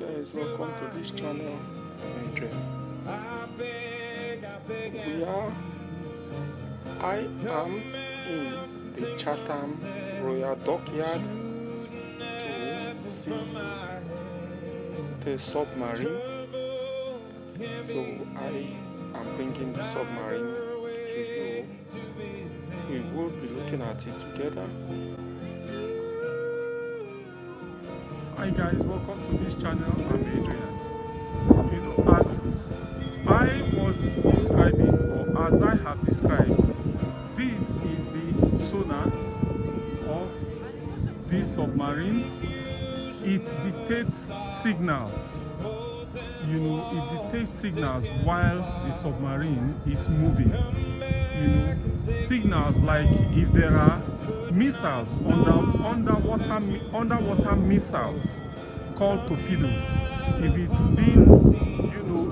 Guys, welcome to this channel. I am in the Chatham Dockyard to see the submarine. So I am bringing the submarine to you. We will be looking at it together. Hi guys, welcome to this channel. I'm Adrian. As I was describing, or as I have described, this is the sonar of this submarine. It dictates signals. It dictates signals while the submarine is moving. Signals like if there are missiles, underwater missiles called torpedo. If it's been,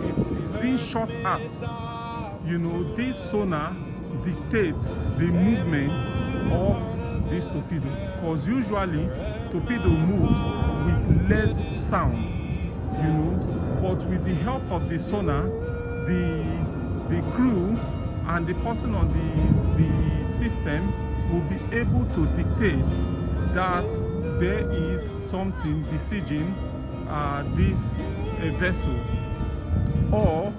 it's been shot at, this sonar dictates the movement of this torpedo. Because usually torpedo moves with less sound, but with the help of the sonar, the crew and the person on the system will be able to dictate that there is something besieging this vessel, or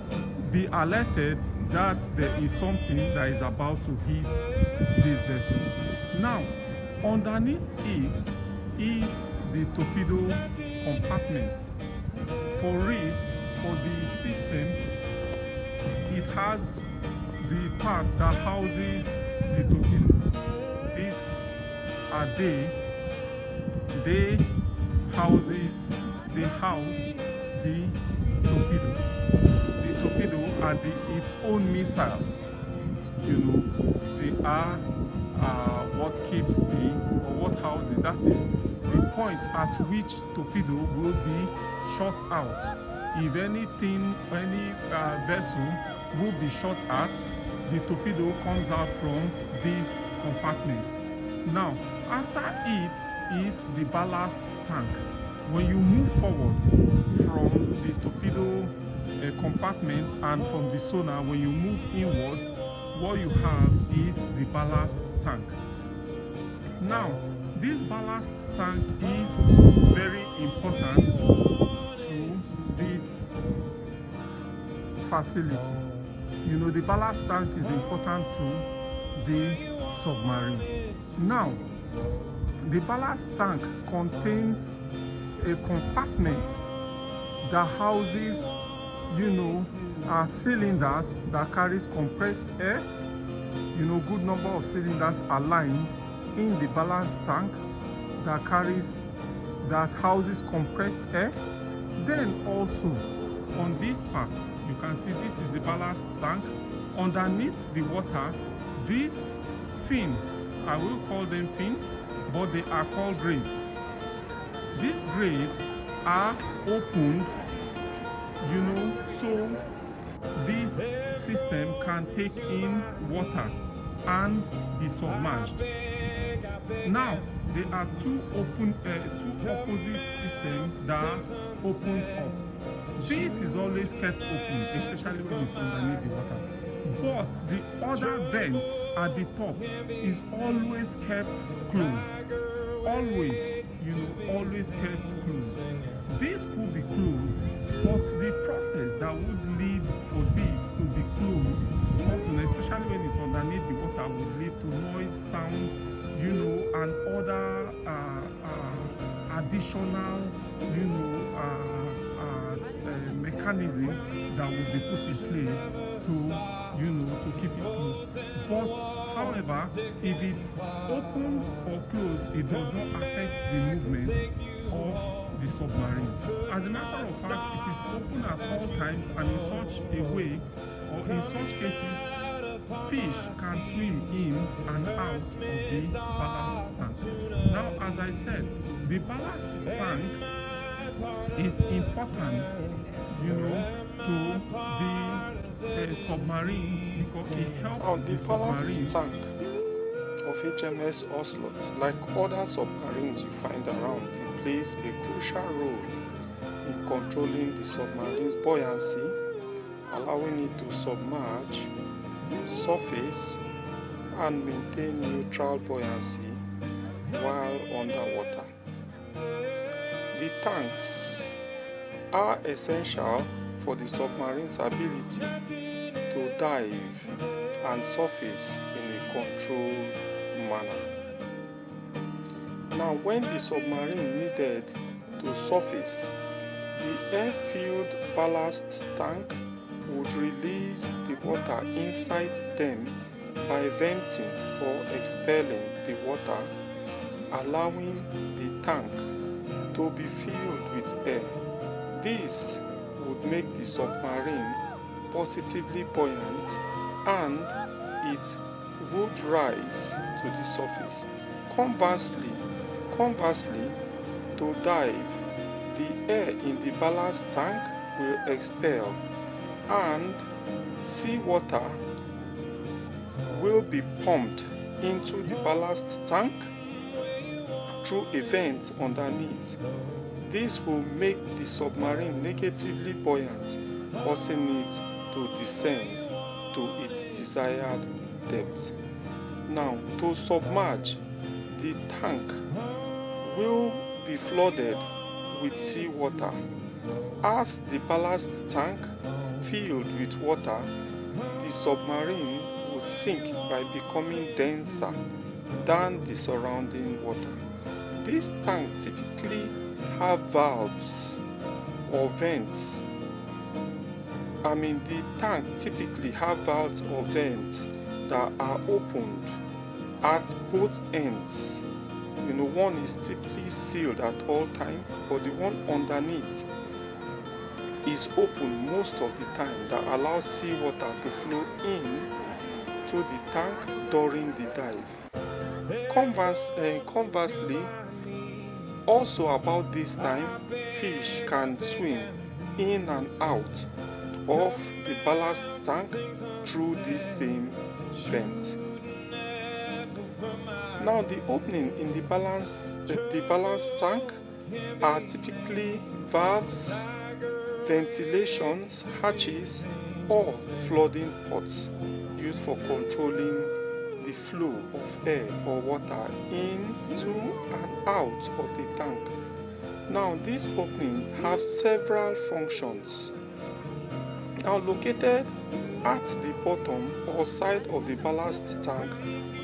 be alerted that there is something that is about to hit this vessel. Now, underneath it is the torpedo compartment. For the system, it has the part that houses the torpedo. These are they house the torpedo. The torpedo and its own missiles. They are what keeps what houses. That is the point at which torpedo will be shot out. If any vessel will be shot at, the torpedo comes out from this compartment. Now, after it is the ballast tank. When you move forward from the torpedo compartment and from the sonar, when you move inward, what you have is the ballast tank. Now, this ballast tank is very important to this facility. The ballast tank is important to the submarine. Now, the ballast tank contains a compartment that houses, cylinders that carries compressed air. Good number of cylinders aligned in the ballast tank that houses compressed air. Then also on this part, you can see this is the ballast tank. Underneath the water, these fins, I will call them fins, but they are called grates. These grates are opened, so this system can take in water and be submerged. Now, there are two opposite systems that opens up. This is always kept open, especially when it's underneath the water. But the other vent at the top is always kept closed. Always kept closed. This could be closed, but the process that would lead for this to be closed, often, especially when it's underneath the water, would lead to noise, sound, and other additional, mechanism that will be put in place to keep it closed. But however, if it's open or closed, it does not affect the movement of the submarine. As a matter of fact, it is open at all times, and in such a way, or in such cases, fish can swim in and out of the ballast tank. Now, as I said, the ballast tank is important, to the submarine, because it helps the submarine. Tank of HMS Ocelot, like other submarines you find around, it plays a crucial role in controlling the submarine's buoyancy, allowing it to submerge, surface, and maintain neutral buoyancy while underwater. The tanks are essential for the submarine's ability to dive and surface in a controlled manner. Now, when the submarine needed to surface, the air-filled ballast tank would release the water inside them by venting or expelling the water, allowing the tank to be filled with air. This would make the submarine positively buoyant and it would rise to the surface. Conversely, to dive, the air in the ballast tank will expel and seawater will be pumped into the ballast tank through a vent underneath. This will make the submarine negatively buoyant, causing it to descend to its desired depth. Now, to submerge, the tank will be flooded with seawater. As the ballast tank filled with water, the submarine will sink by becoming denser than the surrounding water. This tank typically have valves or vents. The tank typically have valves or vents that are opened at both ends. One is typically sealed at all time, but the one underneath is open most of the time, that allows seawater to flow in to the tank during the dive. Conversely, also about this time, fish can swim in and out of the ballast tank through this same vent. Now, the opening in the ballast tank are typically valves, ventilations, hatches, or flooding ports used for controlling the flow of air or water into and out of the tank. Now, this opening has several functions. Now, located at the bottom or side of the ballast tank,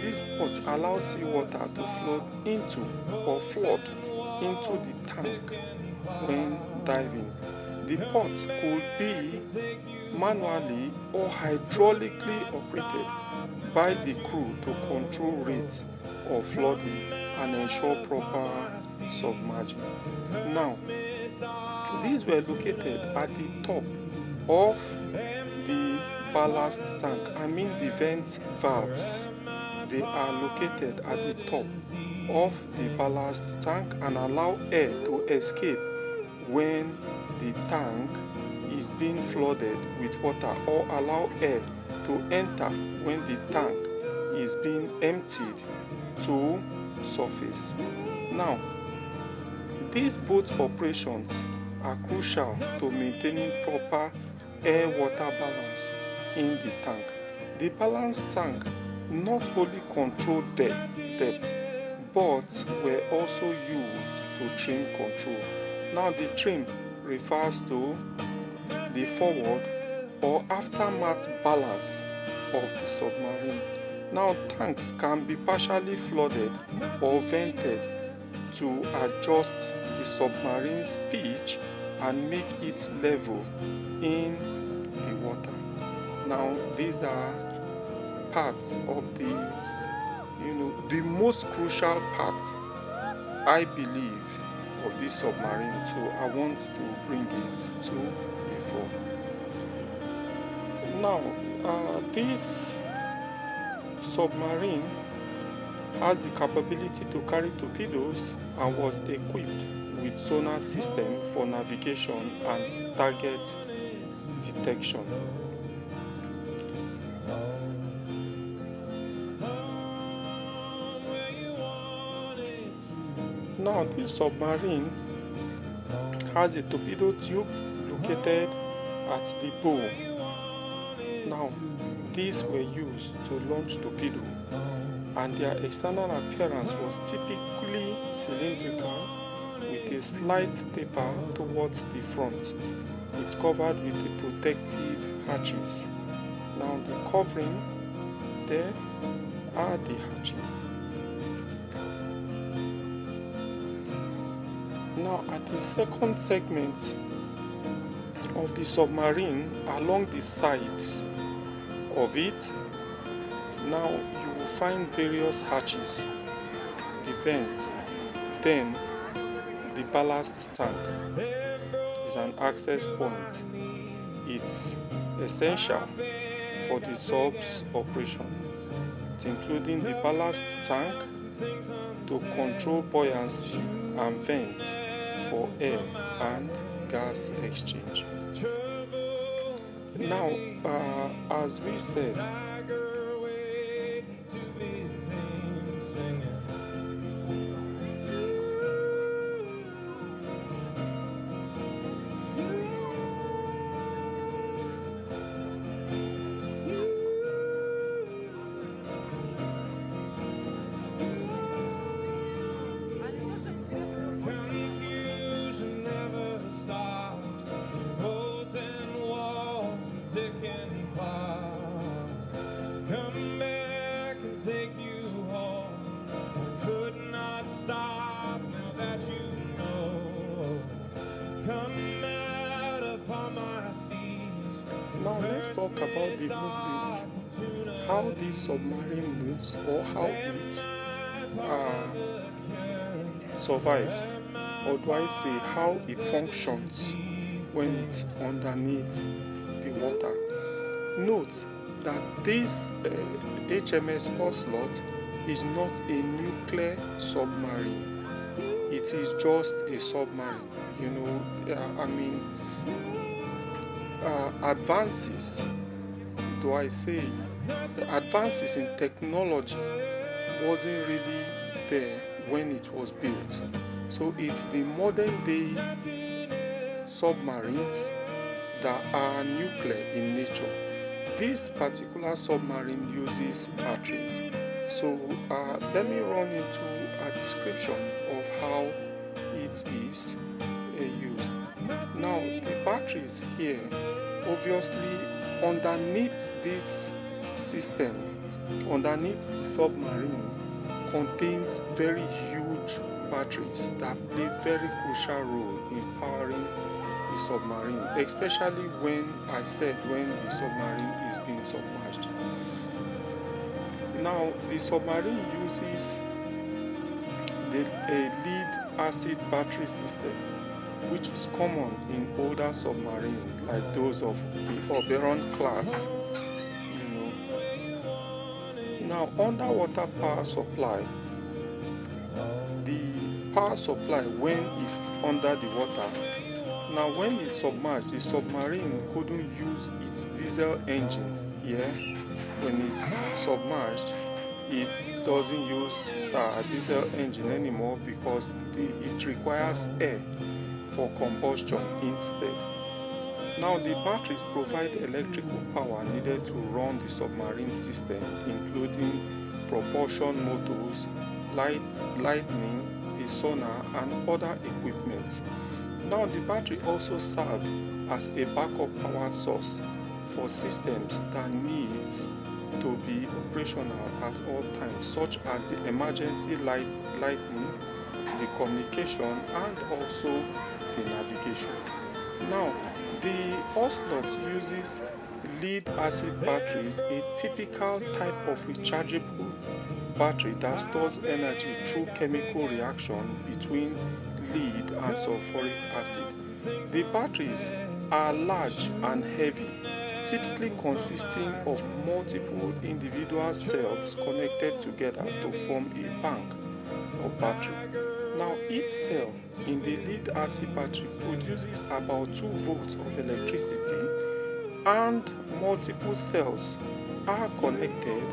this port allows seawater to flow into or flood into the tank when diving. The port could be manually or hydraulically operated by the crew to control rate of flooding and ensure proper submerging. Now, these were located at the top of the ballast tank. The vent valves. They are located at the top of the ballast tank and allow air to escape when the tank is being flooded with water, or allow air to enter when the tank is being emptied to surface. Now, these both operations are crucial to maintaining proper air-water balance in the tank. The ballast tank not only controlled depth, but were also used to trim control. Now, the trim refers to the forward or aftermath balance of the submarine. Now, tanks can be partially flooded or vented to adjust the submarine's pitch and make it level in the water. Now, these are parts of the most crucial part, I believe, of this submarine. So I want to bring it to the fore. Now, this submarine has the capability to carry torpedoes and was equipped with sonar system for navigation and target detection. Now, this submarine has a torpedo tube located at the bow. Now, these were used to launch torpedo, and their external appearance was typically cylindrical with a slight taper towards the front. It's covered with the protective hatches. Now the covering there are the hatches. Now at the second segment of the submarine, along the sides of it, now you will find various hatches, the vent, then the ballast tank is an access point. It's essential for the sub's operation. It's including the ballast tank to control buoyancy and vent for air and gas exchange. Now, as we said, now let's talk about the movement, how this submarine moves or how it survives, or do I say how it functions when it's underneath the water. Note that this HMS Ocelot is not a nuclear submarine. It is just a submarine. Advances in technology wasn't really there when it was built. So it's the modern day submarines that are nuclear in nature. This particular submarine uses batteries. So let me run into a description of how it is used. Now the batteries here, obviously underneath this system, underneath the submarine, contains very huge batteries that play very crucial role in powering the submarine, especially when the submarine is being submerged. Now the submarine uses a lead acid battery system, which is common in older submarines like those of the Oberon class. Now underwater power supply, the power supply when it's under the water. Now when it's submerged, the submarine couldn't use its diesel engine. When it's submerged, it doesn't use diesel engine anymore because it requires air for combustion instead. Now the batteries provide electrical power needed to run the submarine system, including propulsion motors, lightning, the sonar, and other equipment. Now the battery also serves as a backup power source for systems that need to be operational at all times, such as the emergency lightning, the communication, and also the navigation. Now, the Ocelot uses lead acid batteries, a typical type of rechargeable battery that stores energy through chemical reaction between lead and sulfuric acid. The batteries are large and heavy, typically consisting of multiple individual cells connected together to form a bank of battery. Now each cell in the lead acid battery produces about 2 volts of electricity, and multiple cells are connected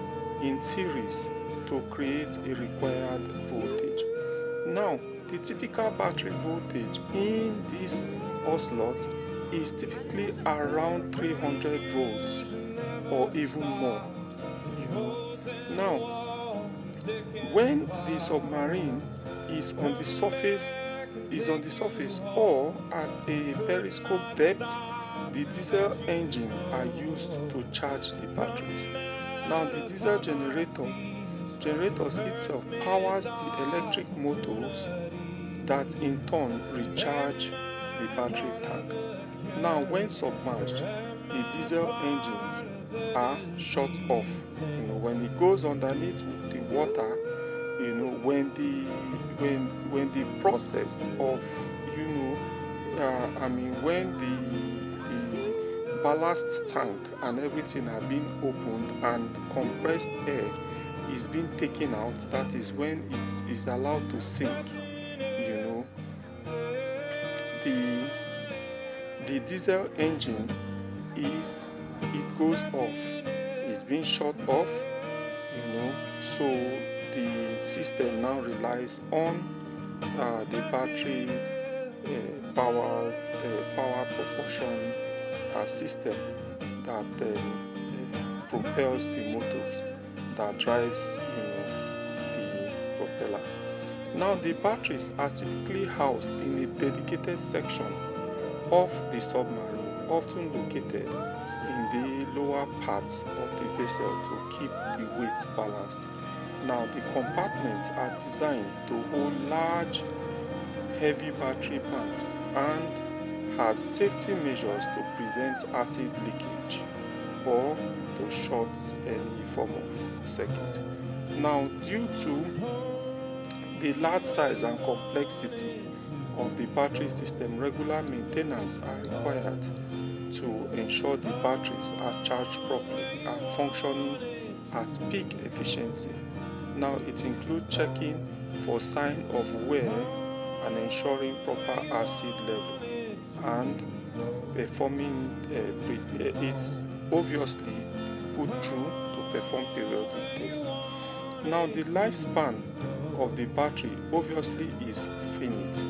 in series to create a required voltage. Now the typical battery voltage in this Ocelot is typically around 300 volts or even more. Now, when the submarine is on the surface or at a periscope depth, the diesel engine are used to charge the batteries. Now, the diesel generators itself powers the electric motors that in turn recharge the battery tank. Now, when submerged, the diesel engines are shut off. When it goes underneath the water, when the process of when the ballast tank and everything are being opened and compressed air is being taken out, that is when it is allowed to sink. The diesel engine goes off, it's being shut off, so the system now relies on the battery power propulsion system that propels the motors, that drives the propeller. Now, the batteries are typically housed in a dedicated section of the submarine, often located in the lower parts of the vessel to keep the weight balanced. Now, the compartments are designed to hold large, heavy battery banks and has safety measures to prevent acid leakage or to short any form of circuit. Now, due to the large size and complexity of the battery system, regular maintenance are required to ensure the batteries are charged properly and functioning at peak efficiency. Now, it includes checking for sign of wear and ensuring proper acid level, and performing it's obviously put through to perform periodic tests. Now, the lifespan of the battery obviously is finite.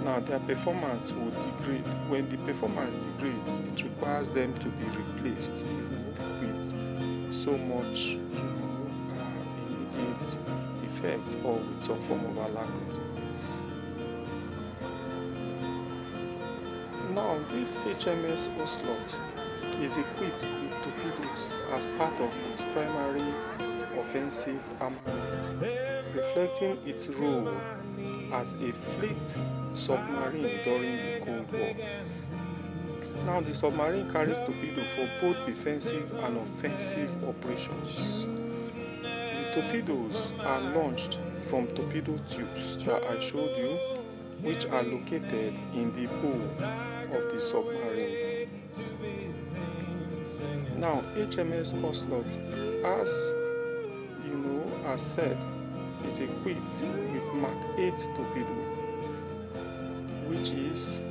Now, their performance will degrade. When the performance degrades, it requires them to be replaced, with so much, immediate effect or with some form of alacrity. Now, this HMS Ocelot is equipped with torpedoes as part of its primary offensive armament, reflecting its role as a fleet submarine during the Cold War. Now, the submarine carries torpedoes for both defensive and offensive operations. The torpedoes are launched from torpedo tubes that I showed you, which are located in the bow of the submarine. Now, HMS Ocelot, as said, is equipped with Mark 8 torpedo, which is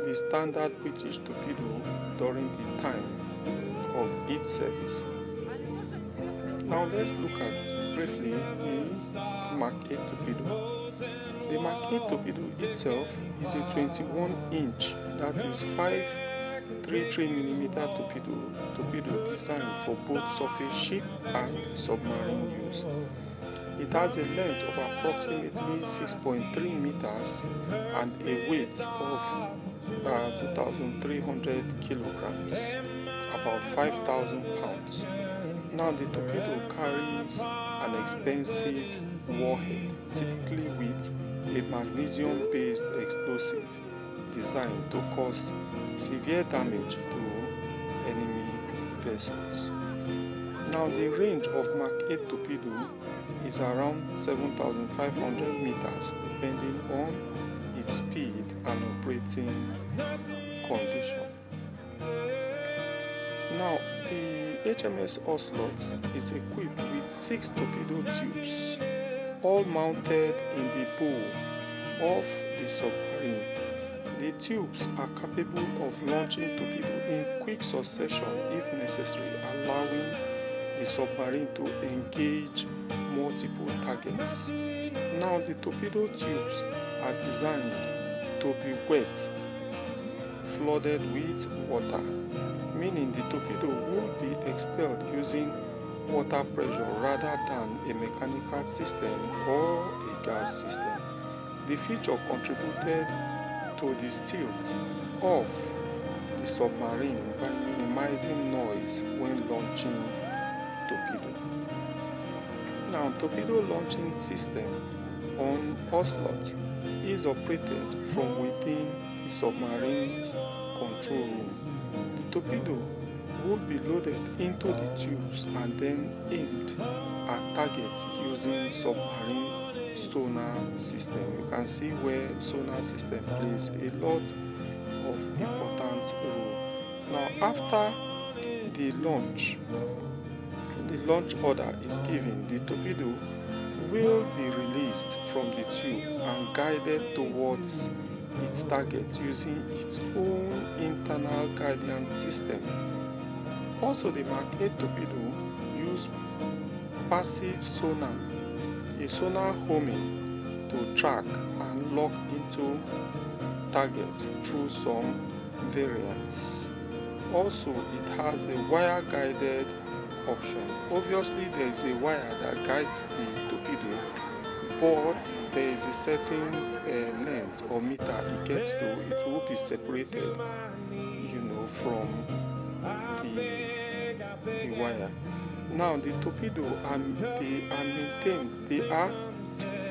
the standard British torpedo during the time of its service. Now, let's look at briefly the Mark 8 torpedo. The Mark 8 torpedo itself is a 21-inch, that is 5.33mm torpedo designed for both surface ship and submarine use. It has a length of approximately 6.3 meters and a weight of 2,300 kilograms, about 5,000 pounds. Now, the torpedo carries an expensive warhead, typically with a magnesium-based explosive designed to cause severe damage to enemy vessels. Now, the range of Mark 8 torpedo is around 7,500 meters, depending on its speed and operating condition. Now, the HMS Ocelot is equipped with 6 torpedo tubes, all mounted in the bow of the submarine. The tubes are capable of launching torpedo in quick succession if necessary, allowing the submarine to engage multiple targets. Now, the torpedo tubes are designed to be wet, flooded with water, meaning the torpedo will be expelled using water pressure rather than a mechanical system or a gas system. The feature contributed to the stealth of the submarine by minimizing noise when launching torpedo. Now, torpedo launching system on Ocelot is operated from within the submarine's control room. The torpedo would be loaded into the tubes and then aimed at targets using submarine sonar system. You can see where sonar system plays a lot of important role. Now, after the launch order is given, the torpedo will be released from the tube and guided towards its target using its own internal guidance system. Also, the Mark 8 torpedo used passive sonar, a sonar homing to track and lock into target through some variants. Also, it has a wire guided option. Obviously, there is a wire that guides the torpedo, but there is a certain length or meter it gets to. It will be separated, from the wire. Now, the torpedo they are maintained. They are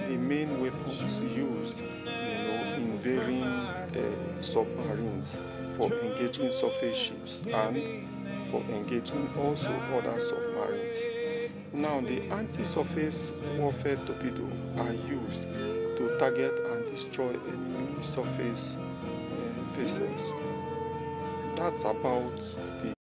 the main weapons used, in varying submarines for engaging surface ships and for engaging also other submarines. Now, the anti-surface warfare torpedo are used to target and destroy enemy surface vessels. That's about the